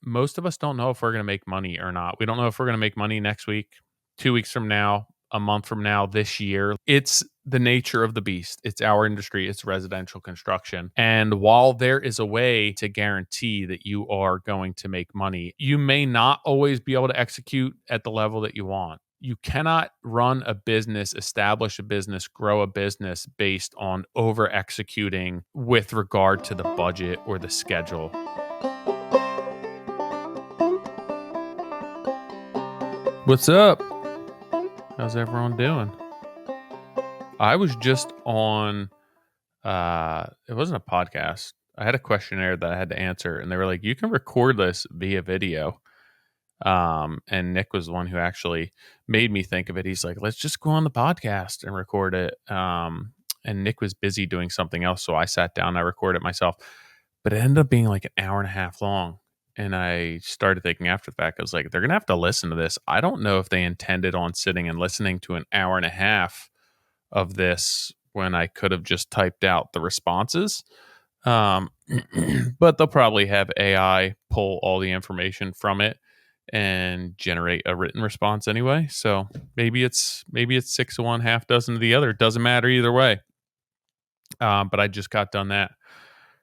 most of us don't know if we're going to make money or not. We don't know if we're going to make money next week, 2 weeks from now, a month from now, this year. It's the nature of the beast. It's our industry. It's residential construction. And while there is a way to guarantee that you are going to make money, you may not always be able to execute at the level that you want. You cannot run a business, establish a business, grow a business based on over executing with regard to the budget or the schedule. What's up? How's everyone doing? I was just on, it wasn't a podcast. I had a questionnaire that I had to answer, and they were like, you can record this via video. And Nick was the one who actually made me think of it. He's like, let's just go on the podcast and record it. And Nick was busy doing something else. So I sat down, I recorded it myself, but it ended up being like an hour and a half long. And I started thinking after the fact, I was like, they're going to have to listen to this. I don't know if they intended on sitting and listening to an hour and a half of this when I could have just typed out the responses. But they'll probably have AI pull all the information from it and generate a written response anyway. So maybe it's 6 of one, half dozen of the other. It doesn't matter either way. But I just got done that.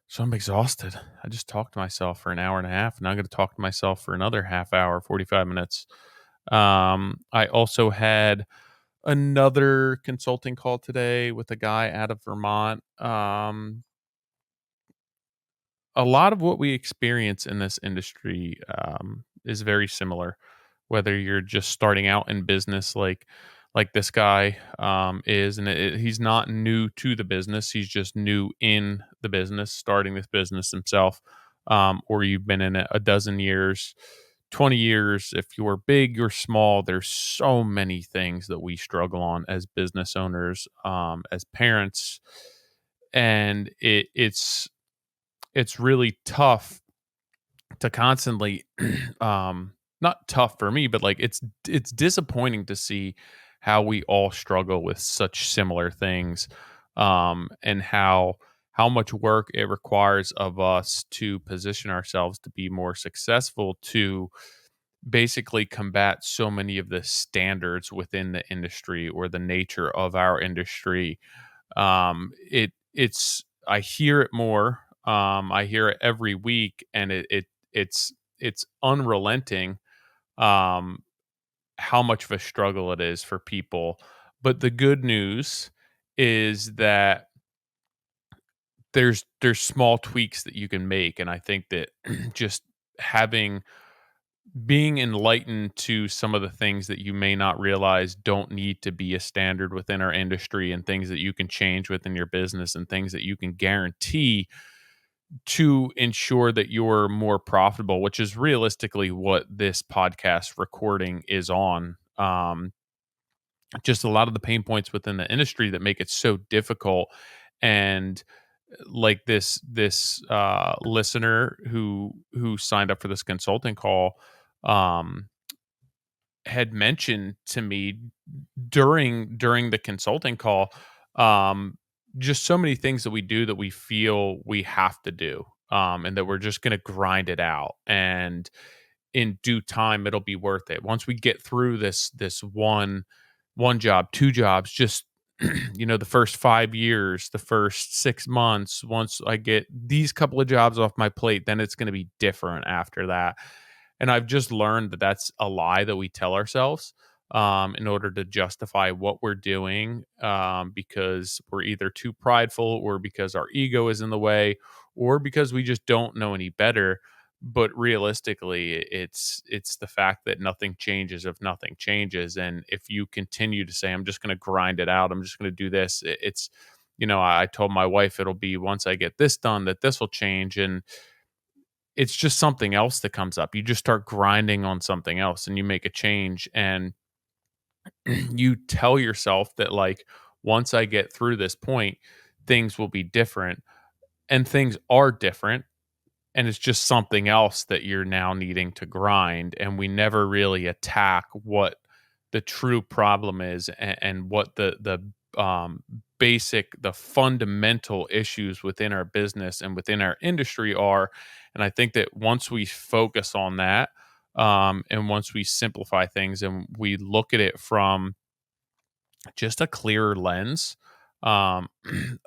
So I'm exhausted. I just talked to myself for an hour and a half, and I'm going to talk to myself for another half hour, 45 minutes. I also had another consulting call today with a guy out of Vermont. A lot of what we experience in this industry is very similar, whether you're just starting out in business like this guy is, and he's not new to the business. He's just new in the business, starting this business himself, or you've been in it a dozen years, 20 years. If you're big or small, there's so many things that we struggle on as business owners, as parents, and it's really tough to constantly not tough for me, but like it's disappointing to see how we all struggle with such similar things, and how much work it requires of us to position ourselves to be more successful, to basically combat so many of the standards within the industry or the nature of our industry. It's I hear it more. I hear it every week, and it's unrelenting, um, how much of a struggle it is for people. But the good news is that there's small tweaks that you can make, and I think that just having being enlightened to some of the things that you may not realize don't need to be a standard within our industry, and things that you can change within your business, and things that you can guarantee to ensure that you're more profitable, which is realistically what this podcast recording is on. Just a lot of the pain points within the industry that make it so difficult. And like this listener who signed up for this consulting call, um, had mentioned to me during the consulting call, um, just so many things that we do that we feel we have to do, and that we're just going to grind it out, and in due time it'll be worth it. Once we get through this one job, two jobs, just the first 5 years, the first 6 months, once I get these couple of jobs off my plate, then it's going to be different after that. And I've just learned that that's a lie that we tell ourselves, in order to justify what we're doing, because we're either too prideful, or because our ego is in the way, or because we just don't know any better. But realistically, it's the fact that nothing changes if nothing changes. And if you continue to say, I'm just going to grind it out, I'm just going to do this, it's, I told my wife it'll be once I get this done that this will change. And it's just something else that comes up. You just start grinding on something else, and you make a change, and you tell yourself that, like, once I get through this point, things will be different, and things are different. And it's just something else that you're now needing to grind. And we never really attack what the true problem is, and what the basic, the fundamental issues within our business and within our industry are. And I think that once we focus on that, and once we simplify things and we look at it from just a clearer lens, um,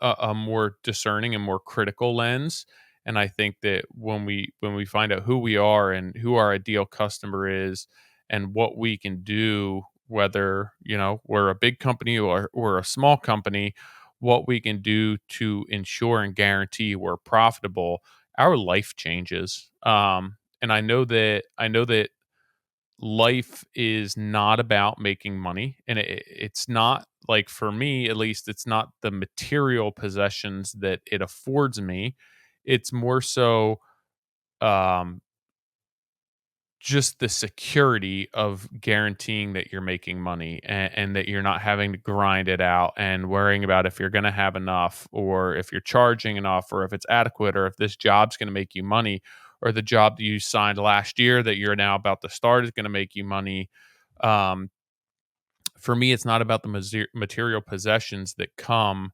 a more discerning and more critical lens. And I think that when we find out who we are and who our ideal customer is, and what we can do, whether we're a big company or we're a small company, what we can do to ensure and guarantee we're profitable, our life changes. And I know that life is not about making money, and it's not, like, for me at least, it's not the material possessions that it affords me. It's more so um just the security of guaranteeing that you're making money, and that you're not having to grind it out and worrying about if you're going to have enough, or if you're charging enough, or if it's adequate, or if this job's going to make you money, or the job that you signed last year that you're now about to start is going to make you money. um, for me, it's not about the material possessions that come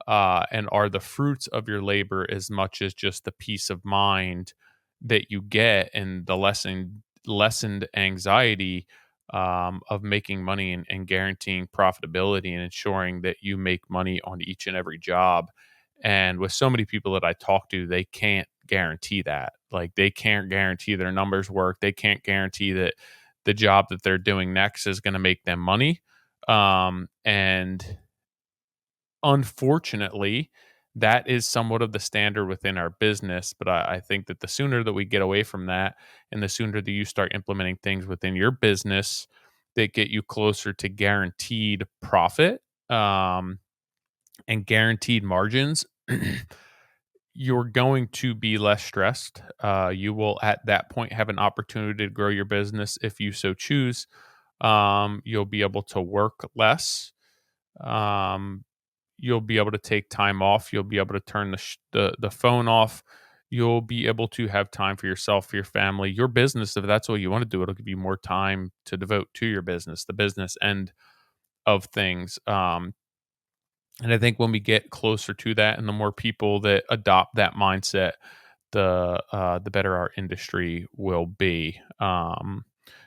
and are the fruits of your labor, as much as just the peace of mind that you get, and the lessened anxiety of making money, and guaranteeing profitability, and ensuring that you make money on each and every job. And with so many people that I talk to, they can't guarantee that. Like, they can't guarantee their numbers work. They can't guarantee that the job that they're doing next is going to make them money. And unfortunately, that is somewhat of the standard within our business. But I think that the sooner that we get away from that, and the sooner that you start implementing things within your business that get you closer to guaranteed profit, um, and guaranteed margins, you're going to be less stressed. You will, at that point, have an opportunity to grow your business if you so choose. You'll be able to work less. Um, you'll be able to take time off. You'll be able to turn the phone off. You'll be able to have time for yourself, for your family, your business. If that's what you want to do, it'll give you more time to devote to your business, the business end of things. And I think when we get closer to that, and the more people that adopt that mindset, the better our industry will be.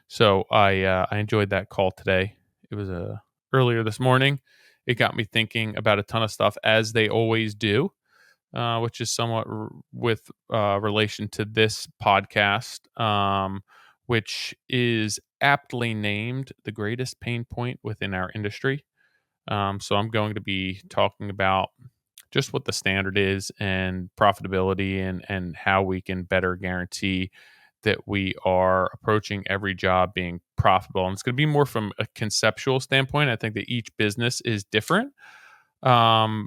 So I enjoyed that call today. It was earlier this morning. It got me thinking about a ton of stuff, as they always do, which is somewhat with relation to this podcast, which is aptly named "The Greatest Pain Point Within Our Industry." So I'm going to be talking about just what the standard is, and profitability, and how we can better guarantee that we are approaching every job being profitable. And it's going to be more from a conceptual standpoint. I think that each business is different. Um,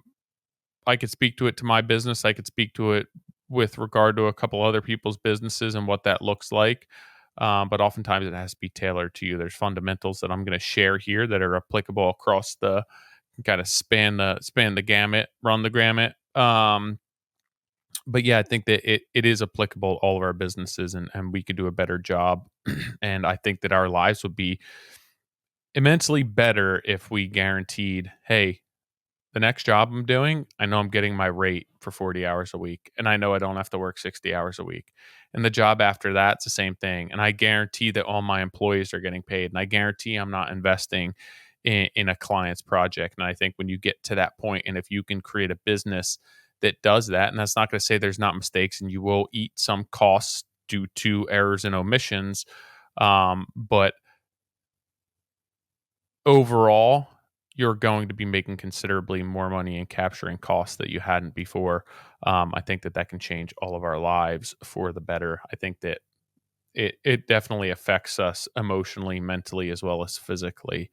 I could speak to it to my business. I could speak to it with regard to a couple other people's businesses and what that looks like. But oftentimes it has to be tailored to you. There's fundamentals that I'm going to share here that are applicable across the kind of span the gamut, run the gamut. But yeah, I think that it is applicable to all of our businesses, and we could do a better job. And I think that our lives would be immensely better if we guaranteed, hey, the next job I'm doing, I know I'm getting my rate for 40 hours a week, and I know I don't have to work 60 hours a week. And the job after that's the same thing. And I guarantee that all my employees are getting paid, and I guarantee I'm not investing in a client's project. And I think when you get to that point, and if you can create a business that does that, and that's not going to say there's not mistakes, and you will eat some costs due to errors and omissions. But overall, you're going to be making considerably more money and capturing costs that you hadn't before. I think that that can change all of our lives for the better. I think that it definitely affects us emotionally, mentally, as well as physically.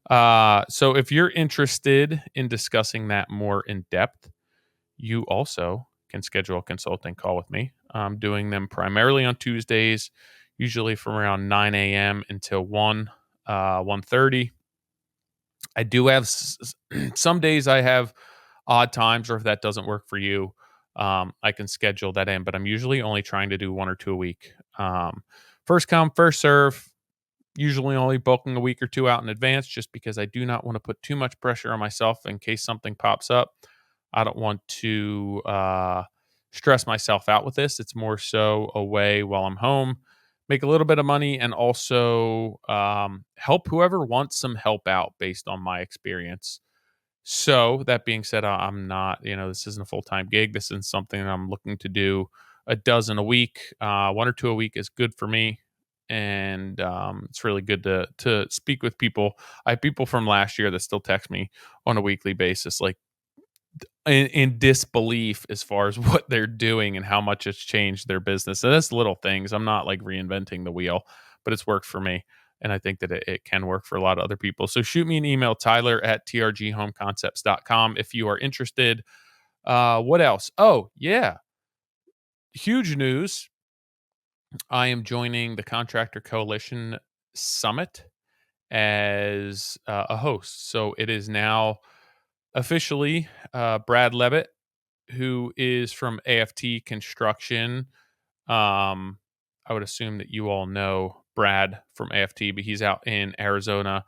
So if you're interested in discussing that more in depth, you also can schedule a consulting call with me. I'm doing them primarily on Tuesdays, usually from around 9 a.m. until 1:30. I do have some days I have odd times, or if that doesn't work for you, I can schedule that in. But I'm usually only trying to do one or two a week. First come, first serve. Usually only booking a week or two out in advance, just because I do not want to put too much pressure on myself in case something pops up. I don't want to stress myself out with this. It's more so a way while I'm home, make a little bit of money, and also help whoever wants some help out based on my experience. So that being said, I'm not, this isn't a full time gig. This isn't something that I'm looking to do a dozen a week. One or two a week is good for me, and it's really good to speak with people. I have people from last year that still text me on a weekly basis, like in disbelief as far as what they're doing and how much it's changed their business. And that's little things. I'm not like reinventing the wheel, but it's worked for me. And I think that it can work for a lot of other people. So shoot me an email, tyler@trghomeconcepts.com if you are interested. What else? Oh, yeah. Huge news. I am joining the Contractor Coalition Summit as a host. So it is now officially Brad Levitt, who is from AFT Construction. Um, I would assume that you all know Brad from AFT, but he's out in Arizona.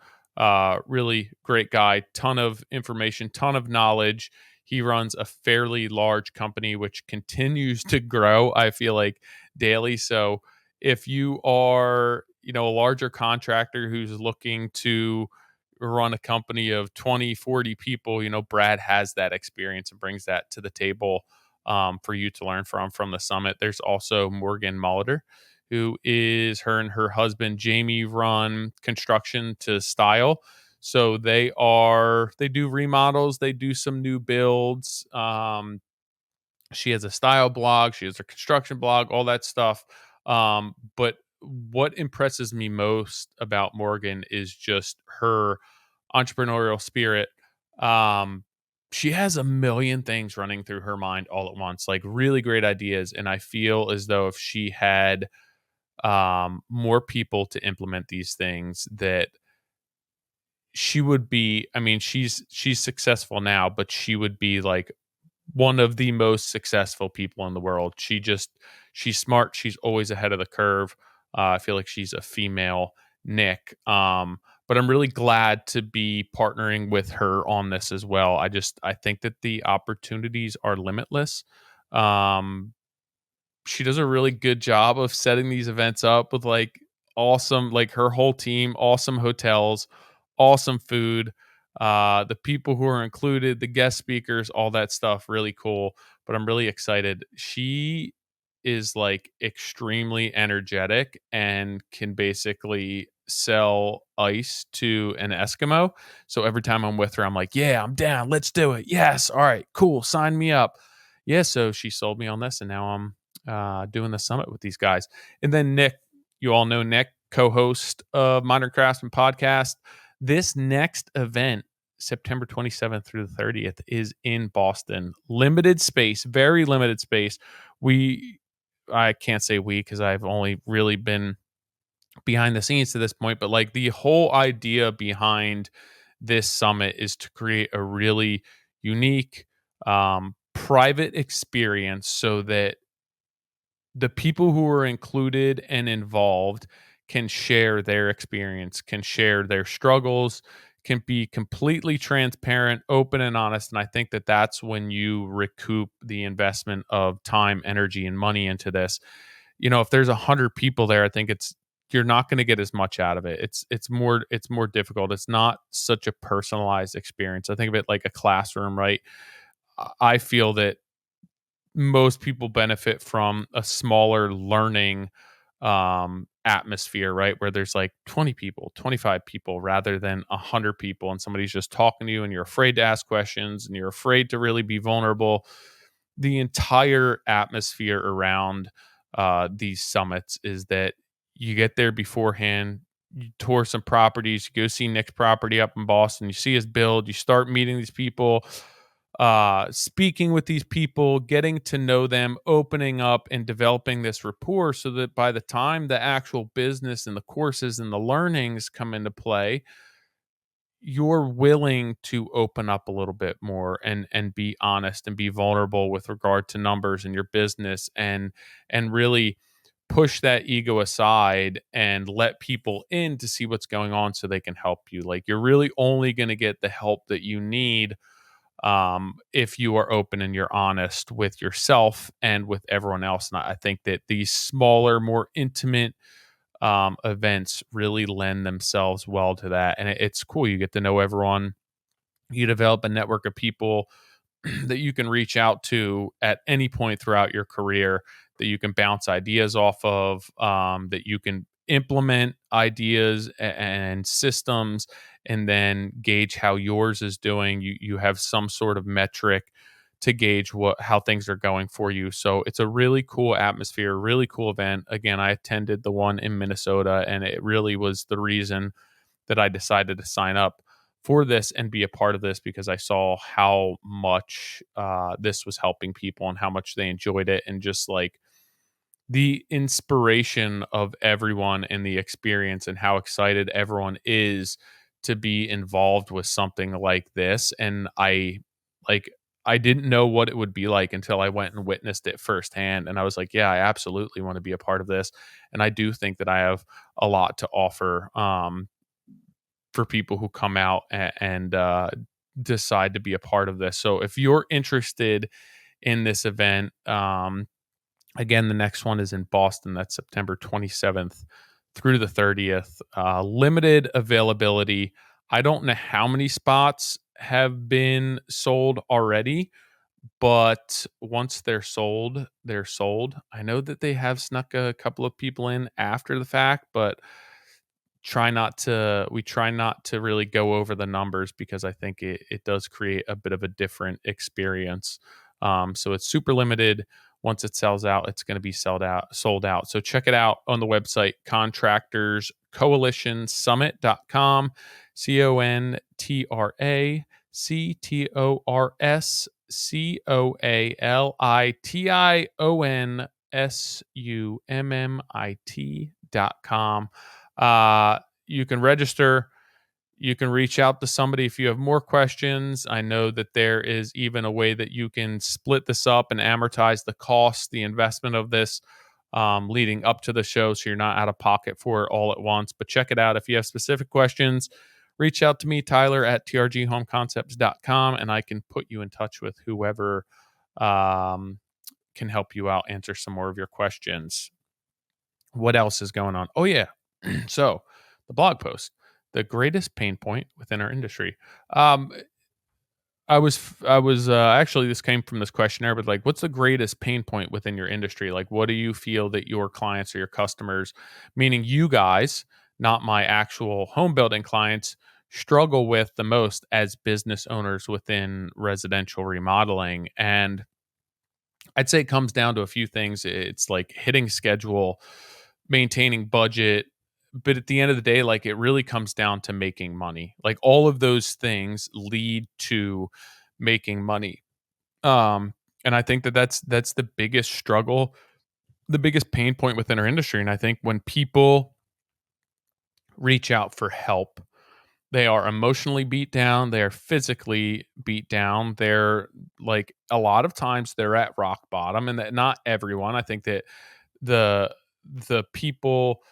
Really great guy, ton of information, ton of knowledge. He runs a fairly large company, which continues to grow, I feel like, daily. So if you are, a larger contractor who's looking to run a company of 20, 40 people, Brad has that experience and brings that to the table for you to learn from the summit. There's also Morgan Molitor, who is her and her husband Jamie run construction to style. So they do remodels, they do some new builds. She has a style blog, she has a construction blog, all that stuff. But what impresses me most about Morgan is just her entrepreneurial spirit. Um, she has a million things running through her mind all at once, like really great ideas. And I feel as though if she had more people to implement these things, that she would be. I mean, she's successful now, but she would be like one of the most successful people in the world. She's smart. She's always ahead of the curve. I feel like she's a female Nick. But I'm really glad to be partnering with her on this as well. I think that the opportunities are limitless. Um, she does a really good job of setting these events up with like awesome, like her whole team, awesome hotels, awesome food, the people who are included, the guest speakers, all that stuff, really cool. But I'm really excited. She is like extremely energetic and can basically sell ice to an Eskimo. So every time I'm with her, I'm like, yeah, I'm down. Let's do it. Yes. All right, cool. Sign me up. Yeah. So she sold me on this, and now I'm doing the summit with these guys. And then Nick, you all know Nick, co-host of Modern Craftsman podcast. This next event, September 27th through the 30th, is in Boston. Limited space, very limited space. I can't say we because I've only really been behind the scenes to this point, but like the whole idea behind this summit is to create a really unique, private experience so that the people who are included and involved can share their experience, can share their struggles, can be completely transparent, open, and honest. And I think that that's when you recoup the investment of time, energy, and money into this. If there's 100 people there, I think you're not going to get as much out of it. It's more difficult. It's not such a personalized experience. I think of it like a classroom, right? I feel that most people benefit from a smaller learning atmosphere, right? Where there's like 20 people, 25 people rather than 100 people, and somebody's just talking to you and you're afraid to ask questions and you're afraid to really be vulnerable. The entire atmosphere around these summits is that you get there beforehand, you tour some properties, you go see Nick's property up in Boston, you see his build, you start meeting these people, speaking with these people, getting to know them, opening up and developing this rapport so that by the time the actual business and the courses and the learnings come into play, you're willing to open up a little bit more and be honest and be vulnerable with regard to numbers in your business, and really push that ego aside and let people in to see what's going on so they can help you. Like, you're really only going to get the help that you need if you are open and you're honest with yourself and with everyone else. And I think that these smaller, more intimate events really lend themselves well to that. And it's cool. You get to know everyone. You develop a network of people that you can reach out to at any point throughout your career, that you can bounce ideas off of, that you can implement ideas and systems, and then gauge how yours is doing. You have some sort of metric to gauge how things are going for you. So it's a really cool atmosphere, really cool event. Again, I attended the one in Minnesota, and it really was the reason that I decided to sign up for this and be a part of this, because I saw how much this was helping people and how much they enjoyed it, and just like the inspiration of everyone and the experience and how excited everyone is to be involved with something like this. And like I didn't know what it would be like until I went and witnessed it firsthand, and I was like, yeah, I absolutely want to be a part of this. And I do think that I have a lot to offer, for people who come out and decide to be a part of this. So if you're interested in this event, again, the next one is in Boston. That's September 27th through the 30th. Limited availability. I don't know how many spots have been sold already, but once they're sold, they're sold. I know that they have snuck a couple of people in after the fact, but we try not to really go over the numbers, because I think it does create a bit of a different experience. So it's super limited. Once it sells out, it's going to be sold out. So check it out on the website, contractorscoalitionsummit.com, contractorscoalitionsummit.com. You can register. You can reach out to somebody if you have more questions. I know that there is even a way that you can split this up and amortize the cost, the investment of this, leading up to the show, so you're not out of pocket for it all at once. But check it out. If you have specific questions, reach out to me, Tyler at trghomeconcepts.com, and I can put you in touch with whoever can help you out, answer some more of your questions. What else is going on? Oh, yeah. So the blog post, the greatest pain point within our industry. Um, I was actually, this came from this questionnaire, but like, what's the greatest pain point within your industry? Like, what do you feel that your clients or your customers, meaning you guys, not my actual home building clients, struggle with the most as business owners within residential remodeling? And I'd say it comes down to a few things. It's like hitting schedule, maintaining budget, but at the end of the day, like, it really comes down to making money. Like, all of those things lead to making money. Um, and I think that that's the biggest struggle, the biggest pain point within our industry. And I think when people reach out for help, they are emotionally beat down, they are physically beat down. They're like, a lot of times they're at rock bottom, and that not everyone. I think that the the people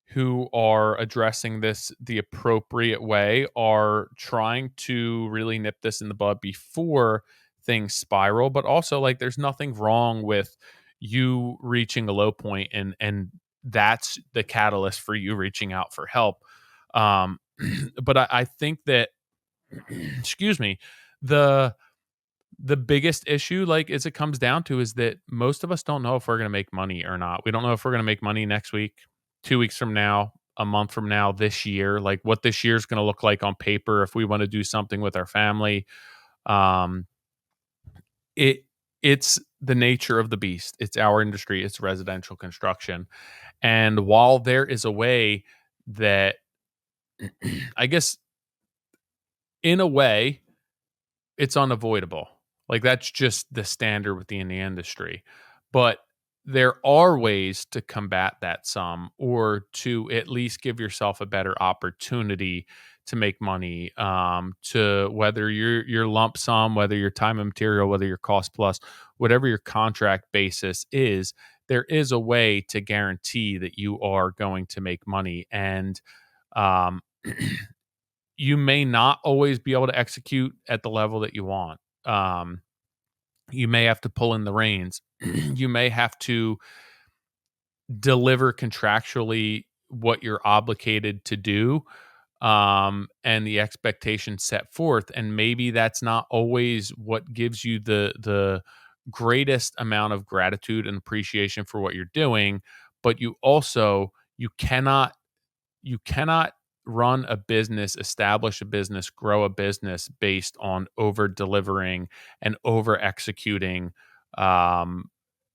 who are addressing this the appropriate way are trying to really nip this in the bud before things spiral. But also, like, there's nothing wrong with you reaching a low point, and that's the catalyst for you reaching out for help. um but I think that excuse me, the the biggest issue, like, is it comes down to, is that most of us don't know if we're going to make money or not. We don't know if we're going to make money next week, 2 weeks from now, a month from now, this year, like what this year is going to look like on paper if we want to do something with our family. um it it's the nature of the beast. It's our industry. It's residential construction. And while there is a way that I guess, in a way, it's unavoidable. Like, that's just the standard within the industry. But there are ways to combat that some, or to at least give yourself a better opportunity to make money. To whether your lump sum, whether your time and material, whether your cost plus, whatever your contract basis is, there is a way to guarantee that you are going to make money. And um, you may not always be able to execute at the level that you want. you may have to pull in the reins. You may have to deliver contractually what you're obligated to do, and the expectation set forth, and maybe that's not always what gives you the greatest amount of gratitude and appreciation for what you're doing. But you cannot run a business, establish a business, grow a business based on over delivering and over executing, um,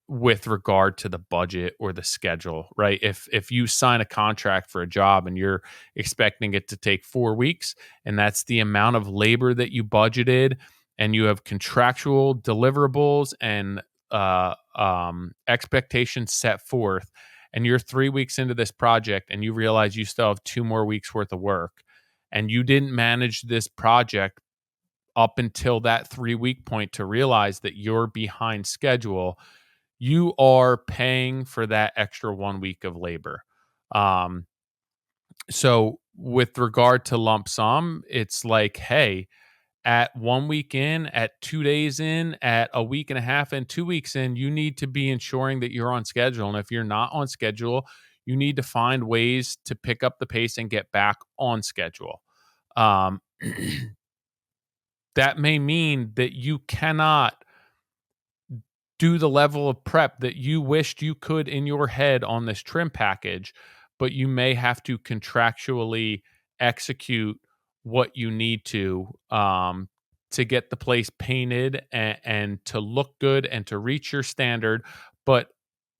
with regard to the budget or the schedule, right? If you sign a contract for a job and you're expecting it to take 4 weeks, and that's the amount of labor that you budgeted, and you have contractual deliverables and expectations set forth, and you're 3 weeks into this project and you realize you still have 2 more weeks worth of work, and you didn't manage this project up until that 3-week point to realize that you're behind schedule, you are paying for that extra 1 week of labor. Um, so with regard to lump sum, it's like, hey, at 1 week in, at 2 days in, at a week and a half in, 2 weeks in, you need to be ensuring that you're on schedule. And if you're not on schedule, you need to find ways to pick up the pace and get back on schedule. Um, that may mean that you cannot do the level of prep that you wished you could in your head on this trim package, but you may have to contractually execute what you need to get the place painted and to look good and to reach your standard. But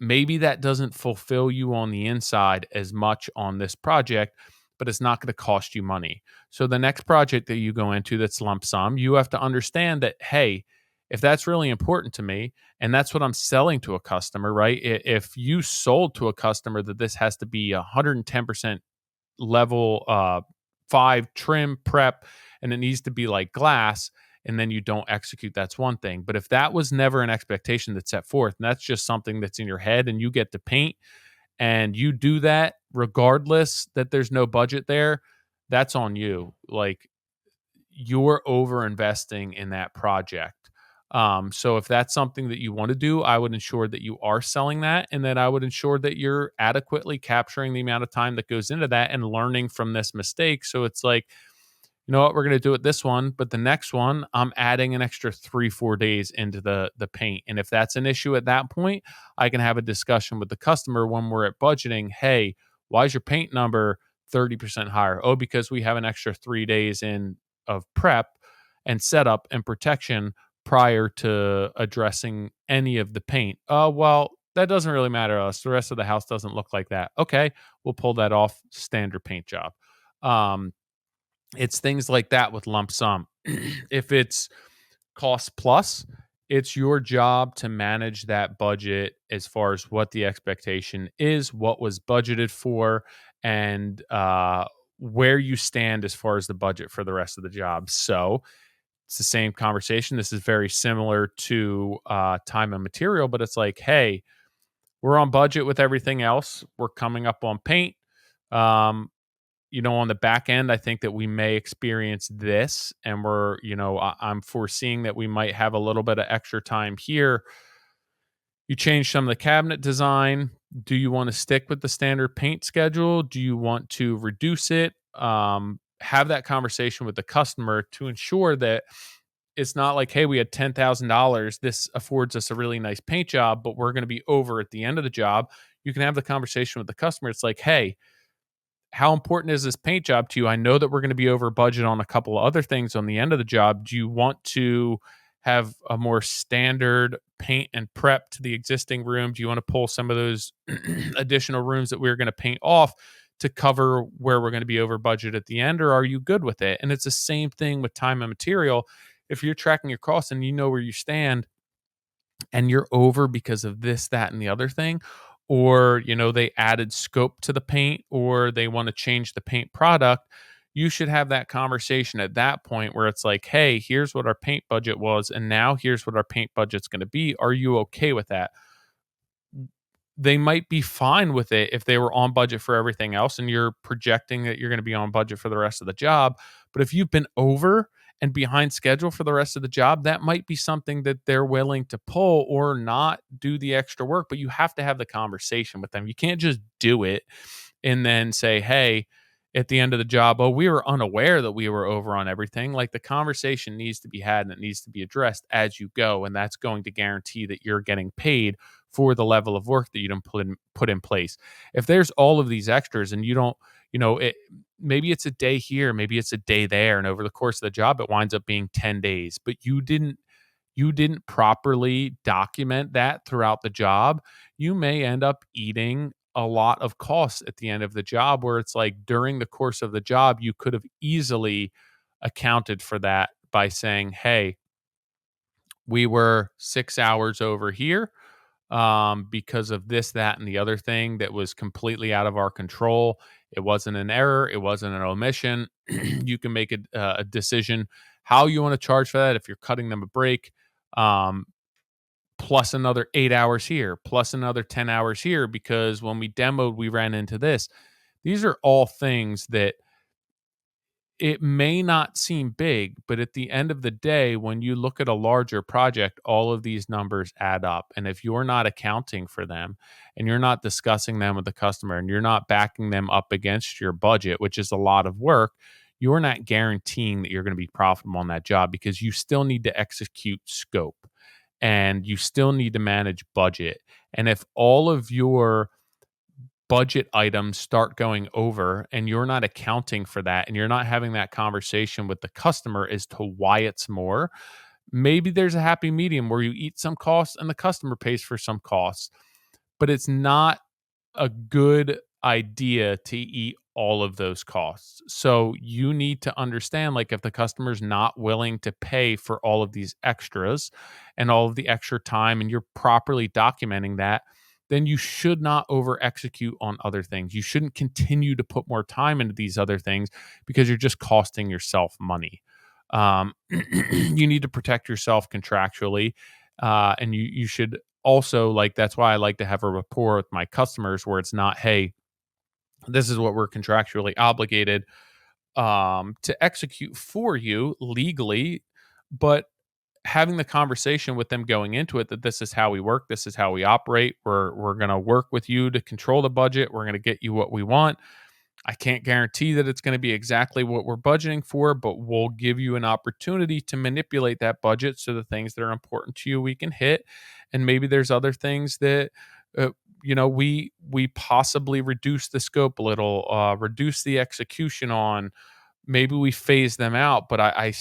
maybe that doesn't fulfill you on the inside as much on this project, but it's not going to cost you money. So the next project that you go into that's lump sum, you have to understand that, hey, if that's really important to me, and that's what I'm selling to a customer, right? If you sold to a customer that this has to be 110% level 5 trim prep, and it needs to be like glass, and then you don't execute, that's one thing. But if that was never an expectation that's set forth, and that's just something that's in your head and you get to paint and you do that regardless that there's no budget there, that's on you. Like, you're over investing in that project. So if that's something that you want to do, I would ensure that you are selling that, and that I would ensure that you're adequately capturing the amount of time that goes into that and learning from this mistake. So it's like, you know what, we're going to do it this one, but the next one, I'm adding an extra 3-4 days into the paint. And if that's an issue at that point, I can have a discussion with the customer when we're at budgeting. Hey, why is your paint number 30% higher? Oh, because we have an extra 3 days in of prep and setup and protection prior to addressing any of the paint. Oh, well, that doesn't really matter to us. The rest of the house doesn't look like that. Okay, we'll pull that off, standard paint job. Um, it's things like that with lump sum. If it's cost plus, it's your job to manage that budget as far as what the expectation is, what was budgeted for, and where you stand as far as the budget for the rest of the job. So it's the same conversation. This is very similar to time and material, but it's like, hey, we're on budget with everything else. We're coming up on paint. Um, on the back end, I think that we may experience this, and I'm foreseeing that we might have a little bit of extra time here. You change some of the cabinet design. Do you want to stick with the standard paint schedule? Do you want to reduce it? Have that conversation with the customer to ensure that it's not like, hey, we had $10,000. This affords us a really nice paint job, but we're going to be over at the end of the job. You can have the conversation with the customer. It's like, hey, how important is this paint job to you? I know that we're going to be over budget on a couple of other things on the end of the job. Do you want to have a more standard paint and prep to the existing room? Do you want to pull some of those additional rooms that we're going to paint off to cover where we're going to be over budget at the end? Or are you good with it? And it's the same thing with time and material. If you're tracking your costs and you know where you stand, and you're over because of this, that, and the other thing, or they added scope to the paint, or they want to change the paint product, you should have that conversation at that point where it's like, hey, here's what our paint budget was, and now here's what our paint budget's going to be. Are you okay with that? They might be fine with it if they were on budget for everything else and you're projecting that you're going to be on budget for the rest of the job. But if you've been over and behind schedule for the rest of the job, that might be something that they're willing to pull or not do the extra work. But you have to have the conversation with them. You can't just do it and then say, hey, at the end of the job, oh, we were unaware that we were over on everything. Like, the conversation needs to be had and it needs to be addressed as you go. And that's going to guarantee that you're getting paid for the level of work that you don't put in place. If there's all of these extras and you don't, maybe it's a day here, maybe it's a day there, and over the course of the job, it winds up being 10 days, but you didn't properly document that throughout the job. You may end up eating a lot of costs at the end of the job, where it's like during the course of the job, you could have easily accounted for that by saying, hey, we were 6 hours over here because of this, that, and the other thing that was completely out of our control. It wasn't an error. It wasn't an omission. You can make a decision how you want to charge for that. If you're cutting them a break, um, plus another 8 hours here, plus another 10 hours here, because when we demoed, we ran into this. These are all things that it may not seem big, but at the end of the day, when you look at a larger project, all of these numbers add up. And if you're not accounting for them and you're not discussing them with the customer and you're not backing them up against your budget, which is a lot of work, you're not guaranteeing that you're going to be profitable on that job, because you still need to execute scope and you still need to manage budget. And if all of your budget items start going over and you're not accounting for that and you're not having that conversation with the customer as to why it's more, maybe there's a happy medium where you eat some costs and the customer pays for some costs, but it's not a good idea to eat all of those costs. So you need to understand, like, if the customer's not willing to pay for all of these extras and all of the extra time and you're properly documenting that, then you should not over execute on other things. You shouldn't continue to put more time into these other things because you're just costing yourself money. You need to protect yourself contractually, and you should also, like, that's why I like to have a rapport with my customers where it's not, hey, this is what we're contractually obligated to execute for you legally, but having the conversation with them going into it, that this is how we work, this is how we operate. We're going to work with you to control the budget. We're going to get you what we want. I can't guarantee that it's going to be exactly what we're budgeting for, but we'll give you an opportunity to manipulate that budget so the things that are important to you we can hit, and maybe there's other things that uh, we possibly reduce the scope a little, reduce the execution on. Maybe we phase them out, but I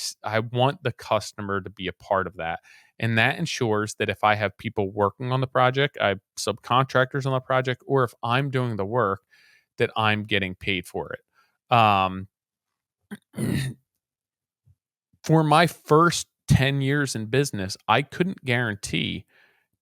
want the customer to be a part of that. And that ensures that if I have people working on the project, I have subcontractors on the project, or if I'm doing the work, that I'm getting paid for it. For my first 10 years in business, I couldn't guarantee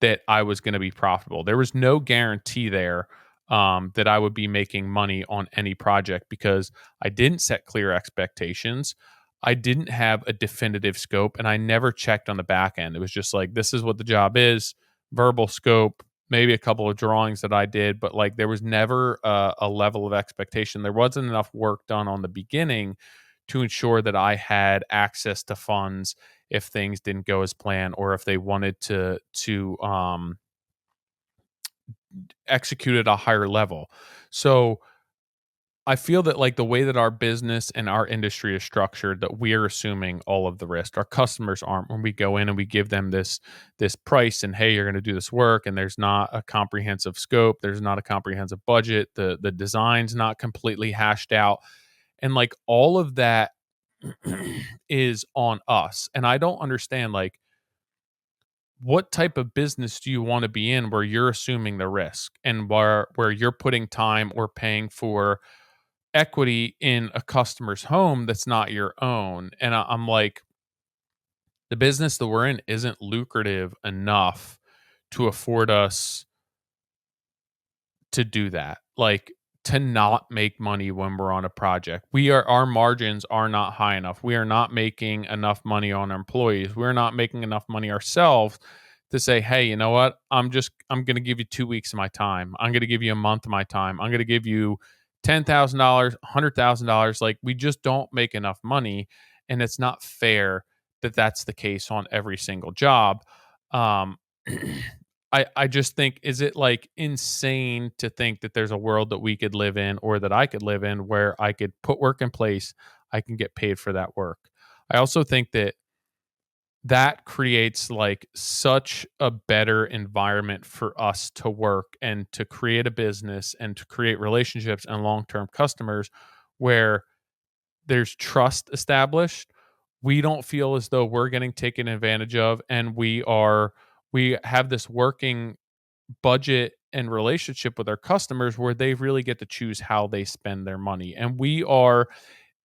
that I was going to be profitable. There was no guarantee there that I would be making money on any project, because I didn't set clear expectations. I didn't have a definitive scope, and I never checked on the back end. It was just like, this is what the job is, verbal scope, maybe a couple of drawings that I did, but like there was never a level of expectation. There wasn't enough work done on the beginning to ensure that I had access to funds if things didn't go as planned, or if they wanted to execute at a higher level. So I feel that, like, the way that our business and our industry is structured, that we are assuming all of the risk. Our customers aren't. When we go in and we give them this price and, hey, you're going to do this work, and there's not a comprehensive scope, there's not a comprehensive budget, the design's not completely hashed out, and like all of that is on us. And I don't understand, like, what type of business do you want to be in where you're assuming the risk and where you're putting time or paying for equity in a customer's home that's not your own? And I'm like, the business that we're in isn't lucrative enough to afford us to do that. Like, to not make money when we're on a project. Our margins are not high enough. We are not making enough money on our employees. We're not making enough money ourselves to say, hey, you know what? I'm going to give you 2 weeks of my time. I'm going to give you a month of my time. I'm going to give you $10,000, $100,000. Like, we just don't make enough money. and it's not fair that that's the case on every single job. Um, I just think, is it like insane to think that there's a world that we could live in or that I could live in where I could put work in place, I can get paid for that work. I also think that that creates like such a better environment for us to work and to create a business and to create relationships and long-term customers where there's trust established. We don't feel as though we're getting taken advantage of, and we have this working budget and relationship with our customers where they really get to choose how they spend their money. And we are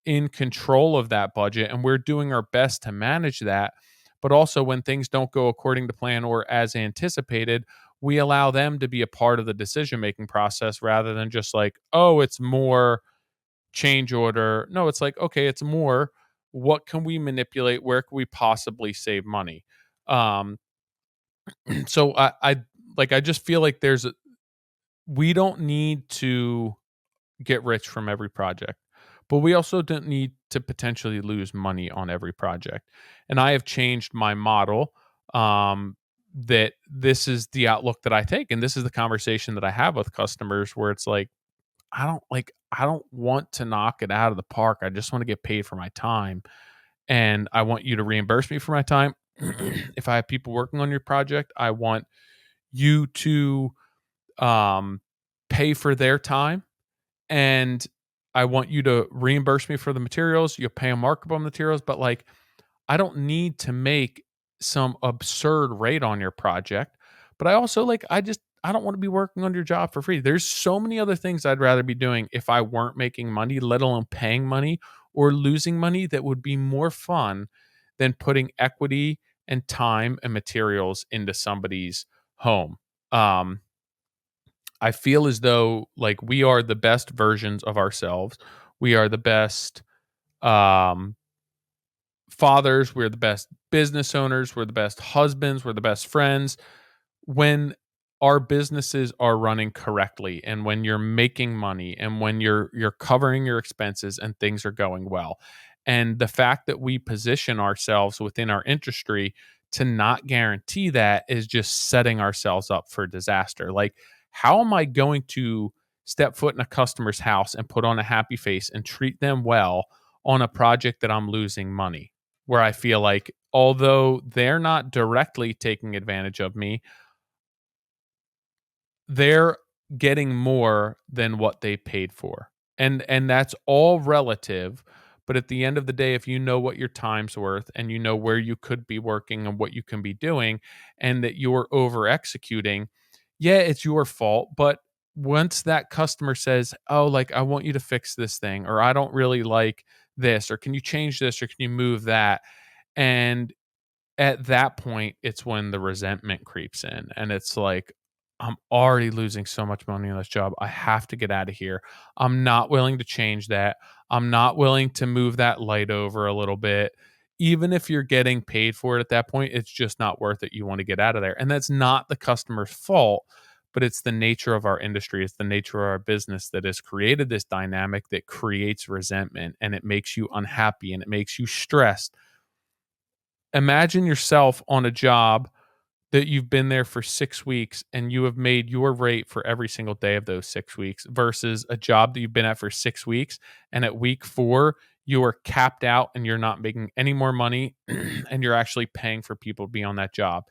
in control of that budget and we're doing our best to manage that. But also, when things don't go according to plan or as anticipated, we allow them to be a part of the decision making process rather than just like, oh, it's more change order. No, it's like, okay, it's more. What can we manipulate? Where can we possibly save money? Um, so I just feel like we don't need to get rich from every project, but we also don't need to potentially lose money on every project. And I have changed my model, that this is the outlook that I take, and this is the conversation that I have with customers where it's like, I don't want to knock it out of the park. I just want to get paid for my time, and I want you to reimburse me for my time. If I have people working on your project, I want you to um, pay for their time, and I want you to reimburse me for the materials. You'll pay a markup on materials, but like, I don't need to make some absurd rate on your project. But I also like, I don't want to be working on your job for free. There's so many other things I'd rather be doing if I weren't making money, let alone paying money or losing money, that would be more fun than putting equity and time and materials into somebody's home. Um, I feel as though like we are the best versions of ourselves. We are the best um, fathers. We're the best business owners. We're the best husbands. We're the best friends when our businesses are running correctly and when you're making money and when you're covering your expenses and things are going well. And the fact that we position ourselves within our industry to not guarantee that is just setting ourselves up for disaster. Like, how am I going to step foot in a customer's house and put on a happy face and treat them well on a project that I'm losing money, where I feel like although they're not directly taking advantage of me, they're getting more than what they paid for. And that's all relative, but at the end of the day, if you know what your time's worth and you know where you could be working and what you can be doing and that you're over executing, yeah, it's your fault, but once that customer says, "Oh, like I want you to fix this thing," or "I don't really like this," or "Can you change this," or "Can you move that?" And at that point, it's when the resentment creeps in, and it's like, I'm already losing so much money on this job. I have to get out of here. I'm not willing to change that. I'm not willing to move that light over a little bit. Even if you're getting paid for it at that point, it's just not worth it. You want to get out of there. And that's not the customer's fault, but it's the nature of our industry. It's the nature of our business that has created this dynamic that creates resentment, and it makes you unhappy and it makes you stressed. Imagine yourself on a job that you've been there for 6 weeks and you have made your rate for every single day of those 6 weeks versus a job that you've been at for 6 weeks, and at week 4 you are capped out and you're not making any more money and you're actually paying for people to be on that job.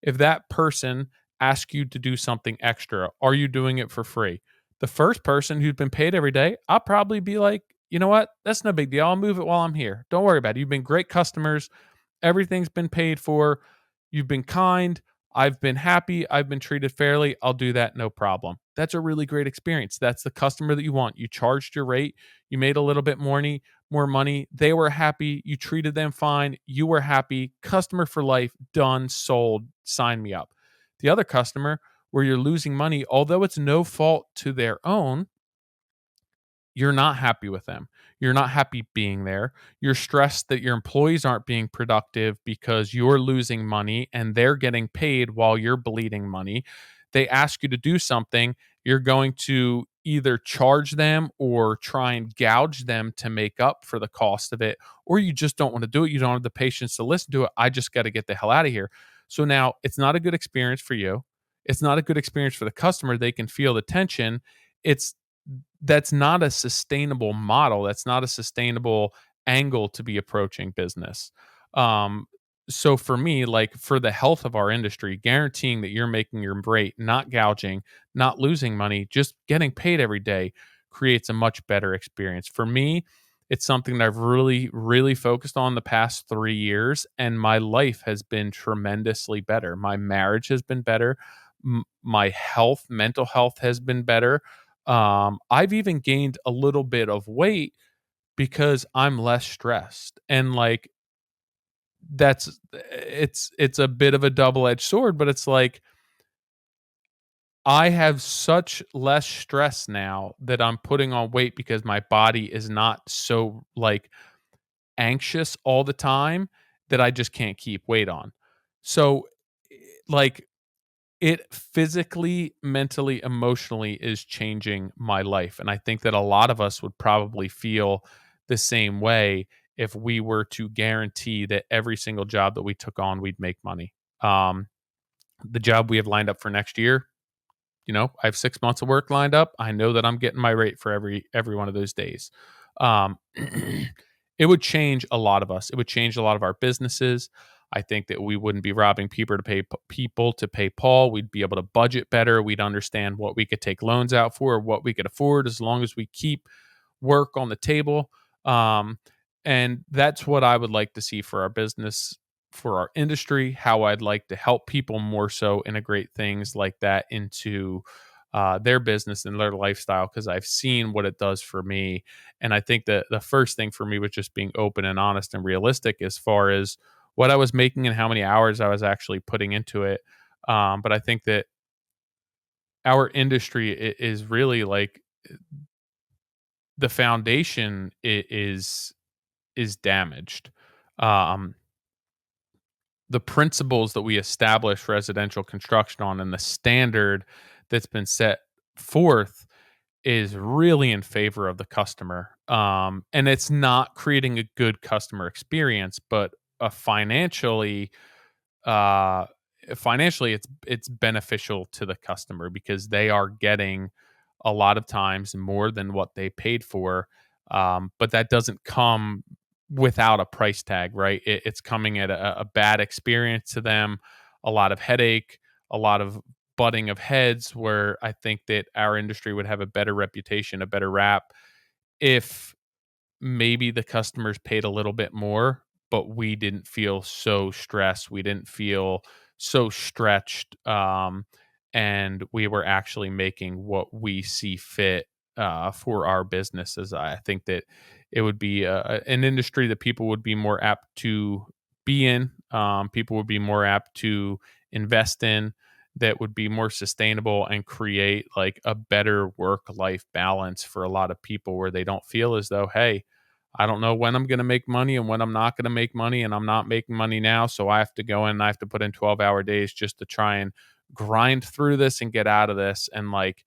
If that person asks you to do something extra, are you doing it for free? The first person who's been paid every day, I'll probably be like, "You know what? That's no big deal. I'll move it while I'm here. Don't worry about it. You've been great customers. Everything's been paid for. You've been kind. I've been happy. I've been treated fairly. I'll do that, no problem." That's a really great experience. That's the customer that you want. You charged your rate. You made a little bit more money. They were happy. You treated them fine. You were happy. Customer for life. Done. Sold. Sign me up. The other customer where you're losing money, although it's no fault to their own, you're not happy with them. You're not happy being there. You're stressed that your employees aren't being productive because you're losing money and they're getting paid while you're bleeding money. They ask you to do something, you're going to either charge them or try and gouge them to make up for the cost of it, or you just don't want to do it. You don't have the patience to listen to it. I just got to get the hell out of here. So now it's not a good experience for you. It's not a good experience for the customer. They can feel the tension. It's That's not a sustainable model. That's not a sustainable angle to be approaching business. Um, so for me, like for the health of our industry, guaranteeing that you're making your rate, not gouging, not losing money, just getting paid every day creates a much better experience. For me, it's something that I've really, really focused on the past 3 years, and my life has been tremendously better. My marriage has been better. My health, mental health has been better. I've even gained a little bit of weight because I'm less stressed. And like it's a bit of a double-edged sword, but it's like I have such less stress now that I'm putting on weight because my body is not so like anxious all the time that I just can't keep weight on. So like it physically, mentally, emotionally is changing my life, and I think that a lot of us would probably feel the same way if we were to guarantee that every single job that we took on, we'd make money. Um, the job we have lined up for next year, I have 6 months of work lined up. I know that I'm getting my rate for every one of those days. It would change a lot of us. It would change a lot of our businesses. I think that we wouldn't be robbing people to pay Paul. We'd be able to budget better. We'd understand what we could take loans out for, what we could afford, as long as we keep work on the table. Um, and that's what I would like to see for our business, for our industry, how I'd like to help people more so integrate things like that into their business and their lifestyle, because I've seen what it does for me. And I think that the first thing for me was just being open and honest and realistic as far as what I was making and how many hours I was actually putting into it. But I think that our industry is really like the foundation is damaged. Um, the principles that we establish residential construction on and the standard that's been set forth is really in favor of the customer. And it's not creating a good customer experience, but financially, uh, it's beneficial to the customer because they are getting a lot of times more than what they paid for. But that doesn't come without a price tag, right? It's coming at a bad experience to them, a lot of headache, a lot of butting of heads. Where I think that our industry would have a better reputation, a better rap, if maybe the customers paid a little bit more, but we didn't feel so stressed. We didn't feel so stretched. And we were actually making what we see fit for our businesses. I think that it would be an industry that people would be more apt to be in. People would be more apt to invest in, that would be more sustainable and create like a better work life balance for a lot of people, where they don't feel as though, hey, I don't know when I'm going to make money and when I'm not going to make money, and I'm not making money now. So I have to go in and I have to put in 12-hour days just to try and grind through this and get out of this. And like,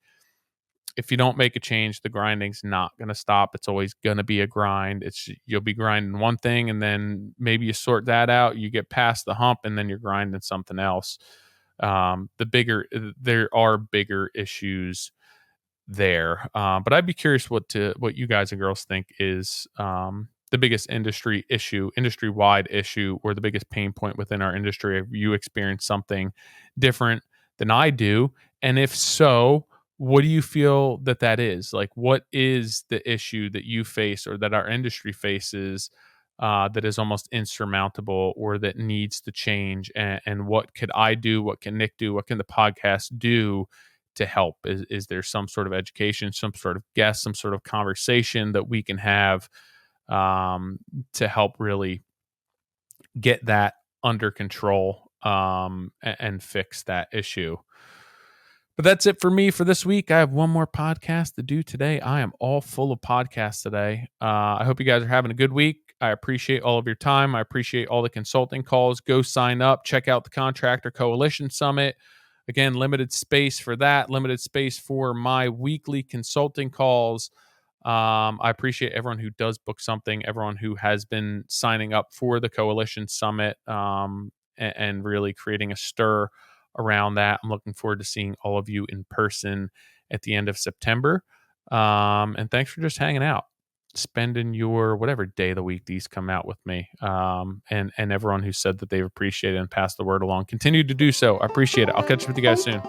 if you don't make a change, the grinding's not going to stop. It's always going to be a grind. You'll be grinding one thing, and then maybe you sort that out, you get past the hump, and then you're grinding something else. There are bigger issues there. But I'd be curious what you guys and girls think is the biggest industry wide issue, or the biggest pain point within our industry. Have you experienced something different than I do? And if so, what do you feel that is? Like, what is the issue that you face or that our industry faces that is almost insurmountable, or that needs to change? And what could I do? What can Nick do? What can the podcast do to help? Is there some sort of education, some sort of guest, some sort of conversation that we can have to help really get that under control and fix that issue? But that's it for me for this week. I have one more podcast to do today. I am all full of podcasts today. I hope you guys are having a good week. I appreciate all of your time. I appreciate all the consulting calls. Go sign up. Check out the Contractor Coalition Summit. again, limited space for that, limited space for my weekly consulting calls. I appreciate everyone who does book something, everyone who has been signing up for the Coalition Summit, and really creating a stir around that. I'm looking forward to seeing all of you in person at the end of September. And thanks for just hanging out, spending your whatever day of the week these come out with me. And everyone who said that they've appreciated and passed the word along, continue to do so. I appreciate it. I'll catch up with you guys soon.